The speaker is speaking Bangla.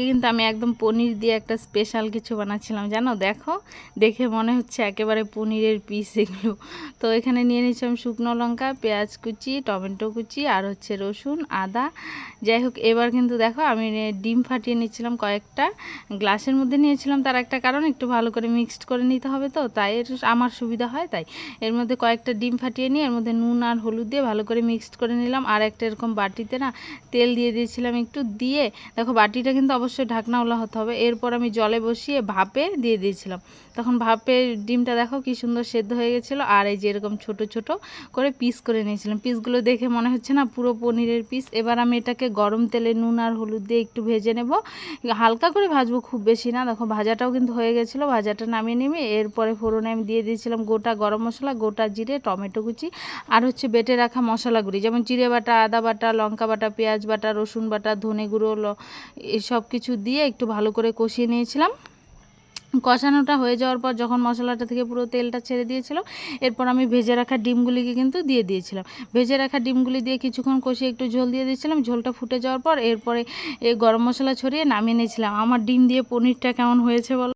কিন্তু আমি একদম পনির দিয়ে একটা স্পেশাল কিছু বানাচ্ছিলাম জানো। দেখো, দেখে মনে হচ্ছে একেবারে পনিরের পিস এগুলো। তো এখানে নিয়ে নিচ্ছিলাম শুকনো লঙ্কা, পেঁয়াজ কুচি, টমেটো কুচি আর হচ্ছে রসুন, আদা। যাই হোক, এবার কিন্তু দেখো আমি ডিম ফাটিয়ে নিচ্ছিলাম কয়েকটা। গ্লাসের মধ্যে নিয়েছিলাম তার একটা কারণ, একটু ভালো করে মিক্সড করে নিতে হবে, তো তাই আমার সুবিধা হয়। তাই এর মধ্যে কয়েকটা ডিম ফাটিয়ে নিয়ে এর মধ্যে নুন আর হলুদ দিয়ে ভালো করে মিক্সড করে নিলাম। আর একটা এরকম বাটিতে না তেল দিয়ে দিয়েছিলাম একটু, দিয়ে দেখো বাটিটা কিন্তু অবশ্যই ঢাকনাওয়ালা হতে হবে। এরপর আমি জলে বসিয়ে ভাপে দিয়ে দিয়েছিলাম। তখন ভাপে ডিমটা দেখো কি সুন্দর সেদ্ধ হয়ে গেছিলো। আর এই যে এরকম ছোট ছোট করে পিস করে নিয়েছিলাম। পিসগুলো দেখে মনে হচ্ছে না পুরো পনিরের পিস। এবার আমি এটাকে গরম তেলে নুন আর হলুদ দিয়ে একটু ভেজে নেব, হালকা করে ভাজবো, খুব বেশি না। দেখো ভাজাটাও কিন্তু হয়ে গেছিলো। ভাজাটা নামিয়ে নেবে, এরপরে ফোড়নে আমি দিয়ে দিয়েছিলাম গোটা গরম মশলা, গোটা জিরে, টমেটো কুচি আর হচ্ছে বেটে রাখা মশলাগুলি, যেমন জিরে বাটা, আদা বাটা, লঙ্কা বাটা, পেঁয়াজ বাটা, রসুন বাটা, ধনে গুঁড়ো, এসব কিছু দিয়ে একটু ভালো করে কষিয়ে নিয়েছিলাম। কষানোটা হয়ে যাওয়ার পর যখন মশলাটা থেকে পুরো তেলটা ছেড়ে দিয়েছিল, এরপর আমি ভেজে রাখা ডিমগুলিকে কিন্তু দিয়ে দিয়েছিলাম। ভেজে রাখা ডিমগুলি দিয়ে কিছুক্ষণ কষিয়ে একটু ঝোল দিয়ে দিয়েছিলাম। ঝোলটা ফুটে যাওয়ার পর এরপরে এই গরম মশলা ছড়িয়ে নামিয়ে নিয়েছিলাম। আমার ডিম দিয়ে পনিরটা কেমন হয়েছে বলো।